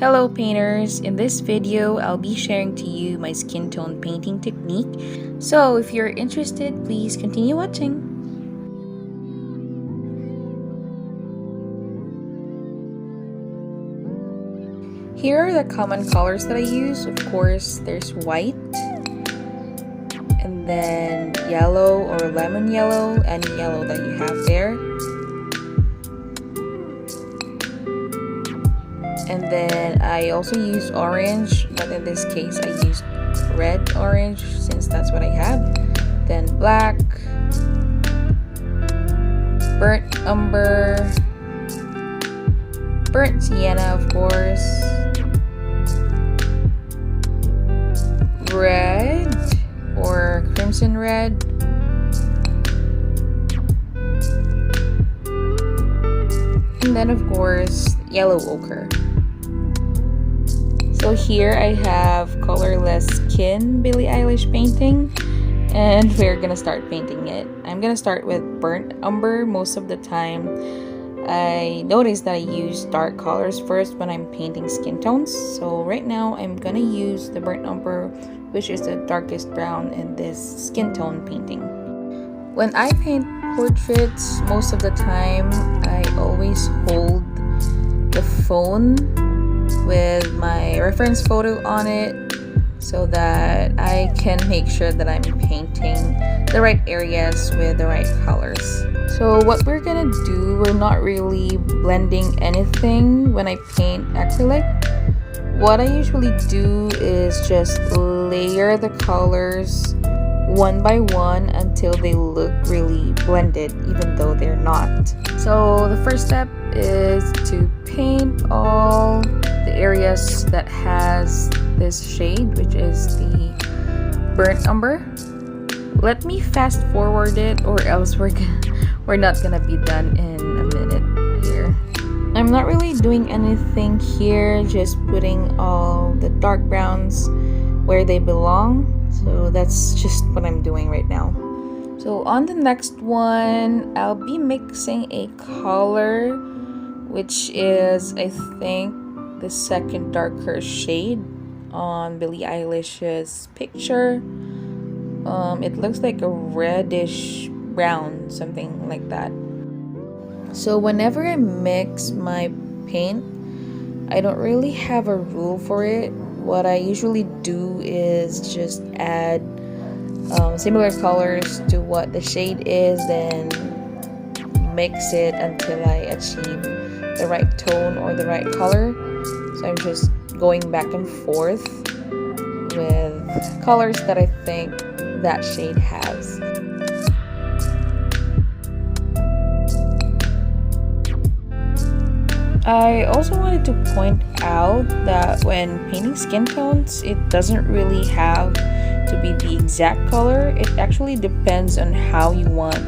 Hello painters! In this video, I'll be sharing to you my skin tone painting technique. So if you're interested, please continue watching. Here are the common colors that I use. Of course, there's white, and then yellow or lemon yellow, any yellow that you have there. And then I also use orange, but in this case I used red orange since that's what I had. Then black, burnt umber, burnt sienna of course, red or crimson red, and then of course yellow ochre. So here I have colorless skin Billie Eilish painting, and we're gonna start painting it. I'm gonna start with burnt umber. Most of the time I notice that I use dark colors first when I'm painting skin tones. So right now I'm gonna use the burnt umber, which is the darkest brown in this skin tone painting. When I paint portraits, most of the time I always hold the phone with my reference photo on it so that I can make sure that I'm painting the right areas with the right colors. So what we're gonna do, we're not really blending anything when I paint acrylic. What I usually do is just layer the colors one by one until they look really blended, even though they're not. So the first step is to paint all the areas that has this shade, which is the burnt umber. Let me fast forward it, or else we're not gonna be done in a minute here. I'm not really doing anything here, just putting all the dark browns where they belong. So that's just what I'm doing right now. So on the next one, I'll be mixing a color, which is, I think, the second darker shade on Billie Eilish's picture. It looks like a reddish brown, something like that. So whenever I mix my paint, I don't really have a rule for it. What I usually do is just add similar colors to what the shade is, then mix it until I achieve the right tone or the right color. So I'm just going back and forth with colors that I think that shade has. I also wanted to point out that when painting skin tones, it doesn't really have to be the exact color. It actually depends on how you want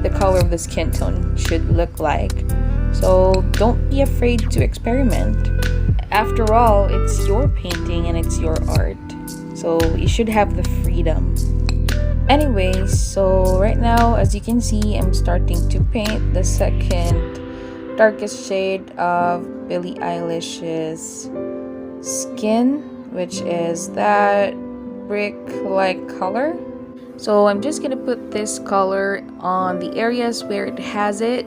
the color of the skin tone should look like. So don't be afraid to experiment. After all, it's your painting and it's your art. So you should have the freedom. Anyways, so right now, as you can see, I'm starting to paint the second darkest shade of Billie Eilish's skin, which is that brick-like color. So I'm just gonna put this color on the areas where it has it.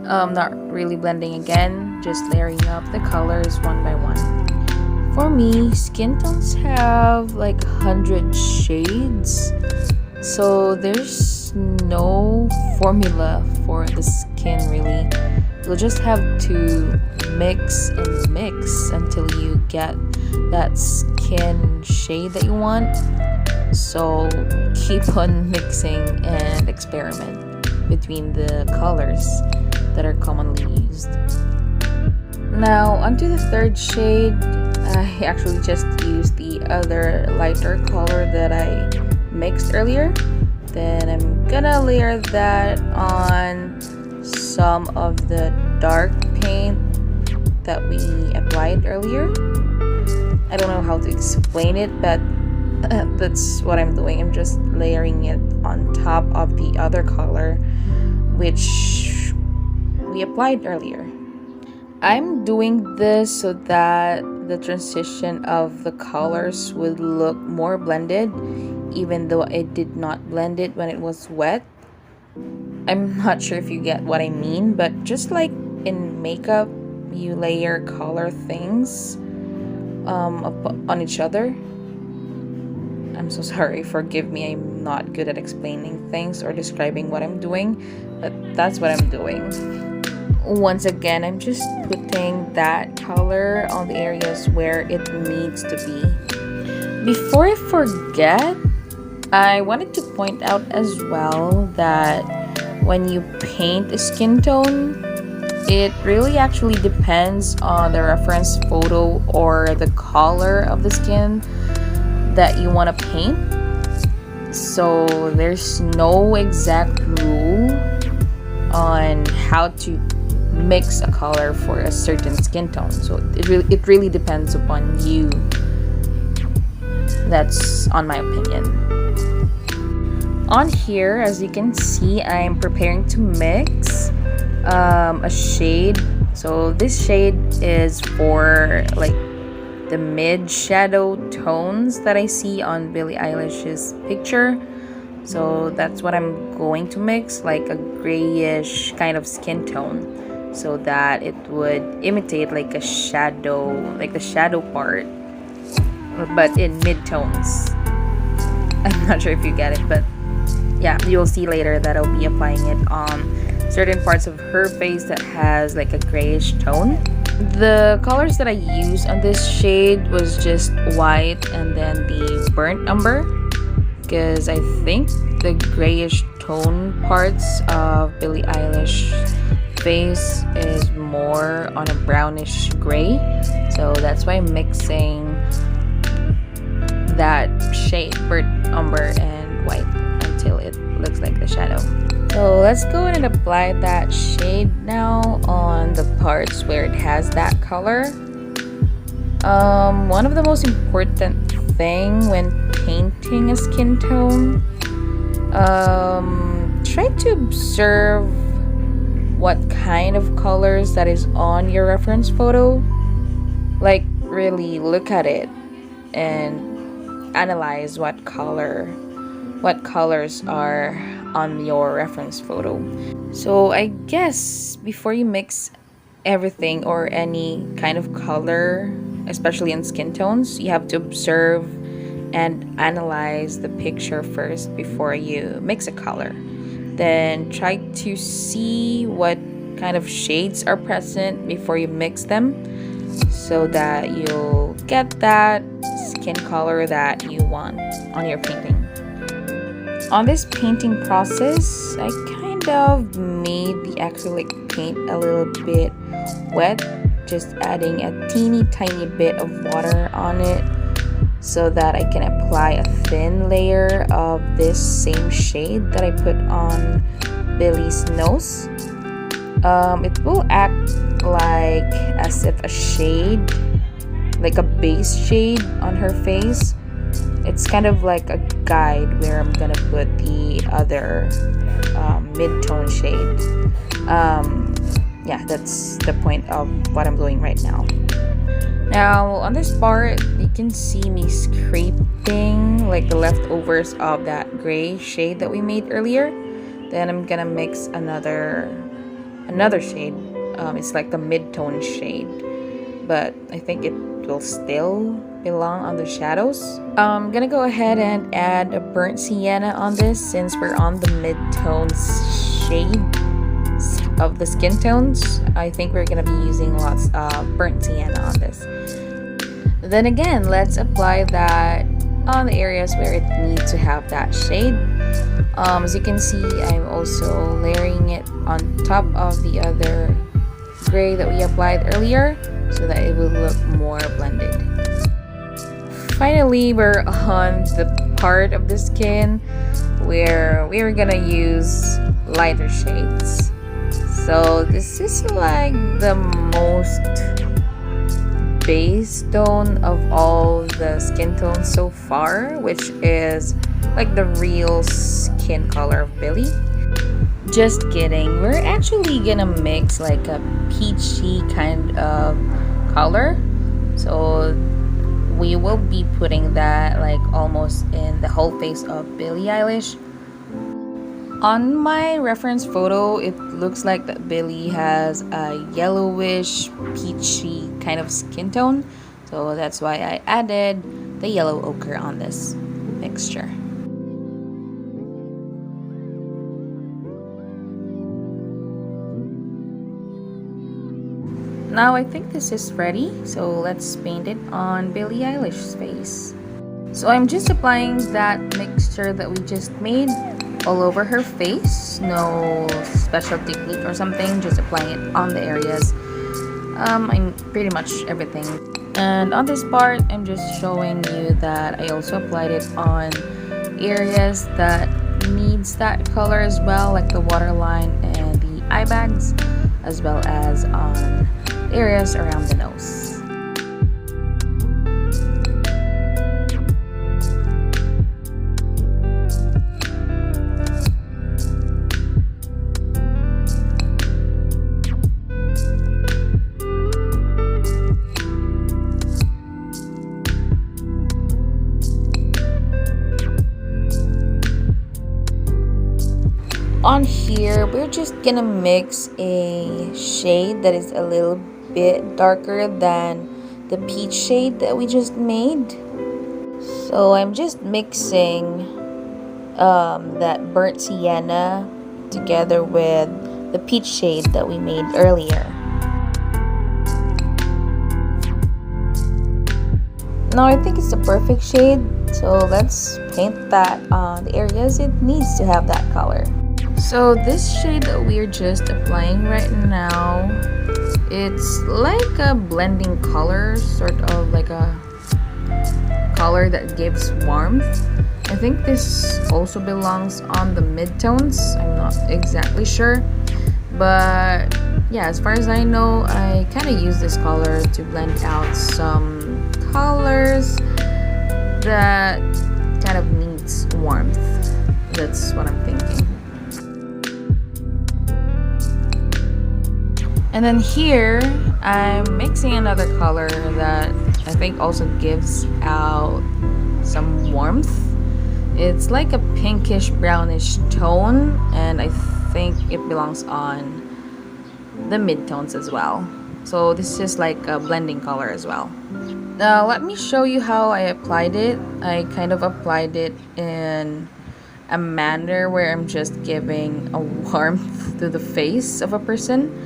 Not really blending again, just layering up the colors one by one. For me, skin tones have like 100 shades, so there's no formula for the skin really. You'll just have to mix and mix until you get that skin shade that you want. So keep on mixing and experiment between the colors that are commonly used. Now onto the third shade. I actually just used the other lighter color that I mixed earlier. Then I'm gonna layer that on some of the dark paint that we applied earlier. I don't know how to explain it, but that's what I'm doing. I'm just layering it on top of the other color which we applied earlier. I'm doing this so that the transition of the colors would look more blended, even though I did not blend it when it was wet. I'm not sure if you get what I mean, but just like in makeup, you layer color things on each other. I'm so sorry, forgive me, I'm not good at explaining things or describing what I'm doing, but that's what I'm doing. Once again, I'm just putting that color on the areas where it needs to be. Before I forget, I wanted to point out as well that when you paint a skin tone, it really actually depends on the reference photo or the color of the skin that you want to paint. So there's no exact rule on how to mix a color for a certain skin tone. So it really depends upon you. That's on my opinion. On here, as you can see, I'm preparing to mix a shade. So this shade is for like the mid shadow tones that I see on Billie Eilish's picture. So that's what I'm going to mix, like a grayish kind of skin tone, so that it would imitate like a shadow, like the shadow part, but in mid tones. I'm not sure if you get it, but yeah, you'll see later that I'll be applying it on certain parts of her face that has like a grayish tone. The colors that I used on this shade was just white and then the burnt umber, because I think the grayish tone parts of Billie Eilish face is more on a brownish gray, so that's why I'm mixing that shade, burnt umber and white, until it looks like the shadow. So let's go ahead and apply that shade now on the parts where it has that color. One of the most important thing when painting a skin tone, try to observe what kind of colors that is on your reference photo. Like, really look at it and analyze what colors are on your reference photo. So I guess before you mix everything or any kind of color, especially in skin tones, you have to observe and analyze the picture first before you mix a color. Then try to see what kind of shades are present before you mix them, so that you'll get that skin color that you want on your painting. On this painting process, I kind of made the acrylic paint a little bit wet, just adding a teeny tiny bit of water on it so that I can apply a thin layer of this same shade that I put on Billie's nose. It will act like as if a shade, like a base shade on her face. It's kind of like a guide where I'm gonna put the other mid-tone shade. Yeah, that's the point of what I'm doing right now. Now on this part, you can see me scraping like the leftovers of that gray shade that we made earlier. Then I'm gonna mix another shade. It's like the mid-tone shade, but I think it will still belong on the shadows. I'm gonna go ahead and add a burnt sienna on this, since we're on the mid-tone shade of the skin tones. I think we're gonna be using lots of burnt sienna on this. Then again, let's apply that on the areas where it needs to have that shade. As you can see, I'm also layering it on top of the other gray that we applied earlier, so that it will look more blended. Finally, we're on the part of the skin where we're gonna use lighter shades. So this is like the most base tone of all the skin tones so far, which is like the real skin color of Billie. Just kidding. We're actually gonna mix like a peachy kind of color. So we will be putting that like almost in the whole face of Billie Eilish. On my reference photo, it looks like that Billie has a yellowish, peachy kind of skin tone. So that's why I added the yellow ochre on this mixture. Now I think this is ready, so let's paint it on Billie Eilish's face. So I'm just applying that mixture that we just made all over her face. No special technique or something, just applying it on the areas. I'm pretty much everything. And on this part, I'm just showing you that I also applied it on areas that needs that color as well, like the waterline and the eye bags, as well as on areas around the nose. On here, we're just gonna mix a shade that is a little bit darker than the peach shade that we just made. So I'm just mixing that burnt sienna together with the peach shade that we made earlier. Now I think it's the perfect shade, so let's paint that on the areas it needs to have that color. So this shade that we're just applying right now, it's like a blending color, sort of like a color that gives warmth. I think this also belongs on the midtones. I'm not exactly sure, but yeah, as far as I know, I kind of use this color to blend out some colors that kind of needs warmth. That's what I'm thinking. And then here, I'm mixing another color that I think also gives out some warmth. It's like a pinkish brownish tone, and I think it belongs on the midtones as well. So this is like a blending color as well. Now let me show you how I applied it. I kind of applied it in a manner where I'm just giving a warmth to the face of a person.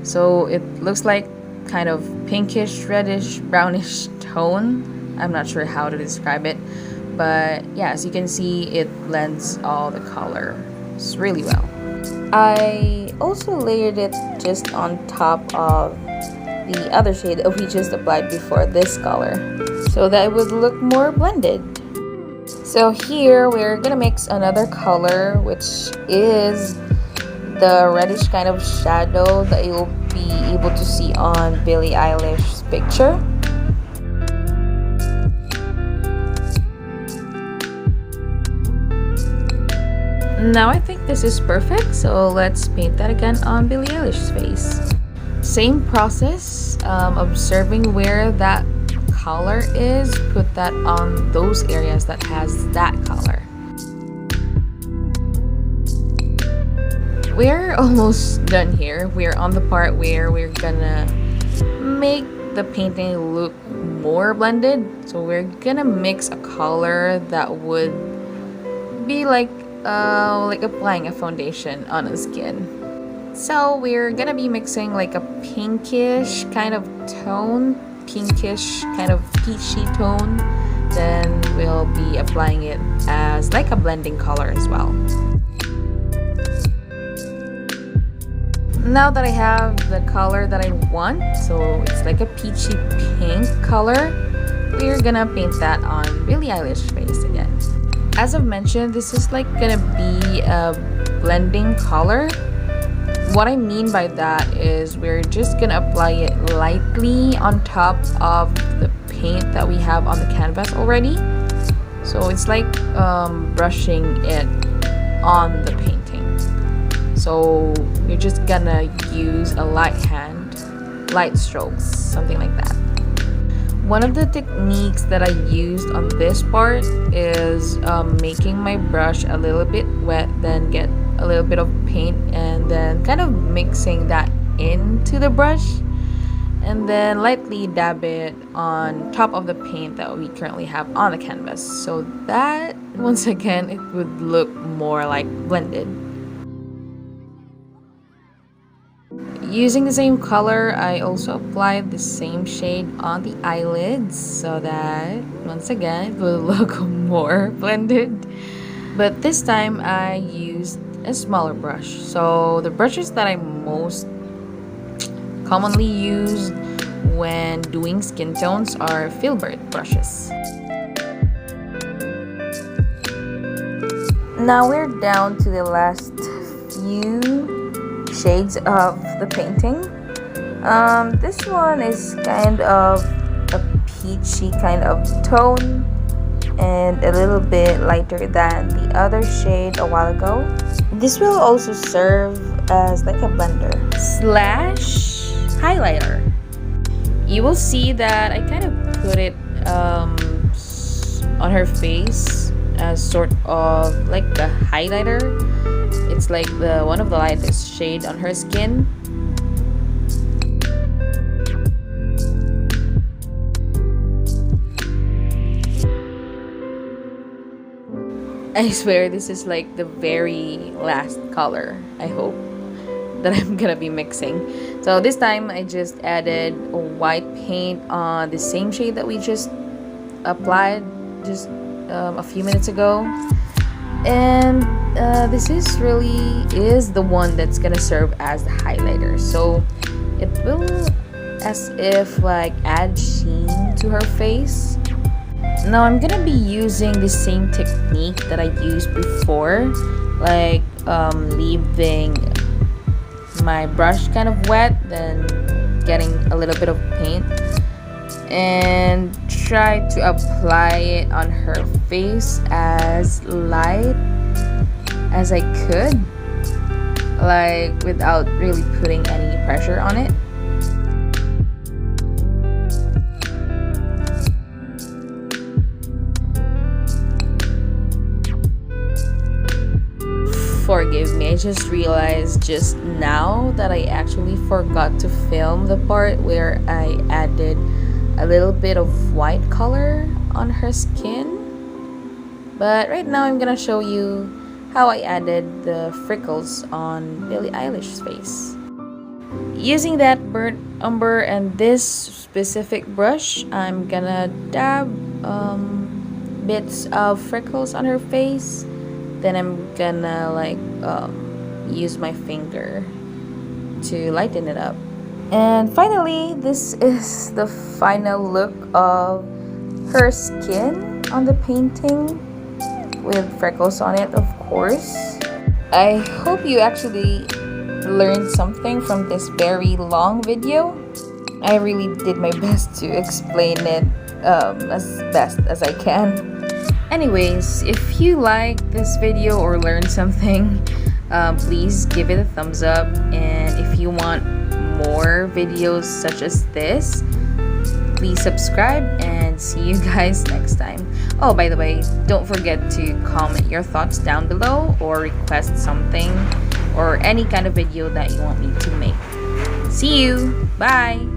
So it looks like kind of pinkish, reddish, brownish tone. I'm not sure how to describe it, but yeah, as you can see, it blends all the colors really well. I also layered it just on top of the other shade that we just applied before, this color, so that it would look more blended. So here we're gonna mix another color, which is the reddish kind of shadow that you'll be able to see on Billie Eilish's picture. Now I think this is perfect, so let's paint that again on Billie Eilish's face. Same process, observing where that color is, put that on those areas that has that color. We're almost done here. We're on the part where we're gonna make the painting look more blended. So we're gonna mix a color that would be like applying a foundation on a skin. So we're gonna be mixing like a pinkish kind of tone, pinkish kind of peachy tone. Then we'll be applying it as like a blending color as well. Now that I have the color that I want, so it's like a peachy pink color, we're gonna paint that on Billie Eilish's face again. As I've mentioned, this is like gonna be a blending color. What I mean by that is we're just gonna apply it lightly on top of the paint that we have on the canvas already. So it's like brushing it on the painting. So you're just gonna use a light hand, light strokes, something like that. One of the techniques that I used on this part is making my brush a little bit wet, then get a little bit of paint and then kind of mixing that into the brush, and then lightly dab it on top of the paint that we currently have on the canvas, so that once again it would look more like blended. Using the same color, I also applied the same shade on the eyelids so that once again it will look more blended. But this time I used a smaller brush. So the brushes that I most commonly use when doing skin tones are filbert brushes. Now we're down to the last few shades of the painting. This one is kind of a peachy kind of tone and a little bit lighter than the other shade a while ago. This will also serve as like a blender slash highlighter. You will see that I kind of put it on her face as sort of like a highlighter. It's like the one of the lightest shade on her skin. I swear this is like the very last color, I hope, that I'm gonna be mixing. So this time I just added a white paint on the same shade that we just applied just a few minutes ago. And this is the one that's gonna serve as the highlighter, so it will as if like add sheen to her face. Now I'm gonna be using the same technique that I used before, like leaving my brush kind of wet, then getting a little bit of paint and try to apply it on her face as light as I could, like without really putting any pressure on it. Forgive me, I just realized just now that I actually forgot to film the part where I added a little bit of white color on her skin. But right now I'm gonna show you how I added the freckles on Billie Eilish's face. Using that burnt umber and this specific brush, I'm gonna dab bits of freckles on her face. Then I'm gonna like use my finger to lighten it up. And finally, this is the final look of her skin on the painting with freckles on it, of course. I hope you actually learned something from this very long video. I really did my best to explain it as best as I can. Anyways, if you like this video or learned something, please give it a thumbs up, and if you want more videos such as this, please subscribe, and see you guys next time. Oh, by the way, don't forget to comment your thoughts down below or request something or any kind of video that you want me to make. See you! Bye!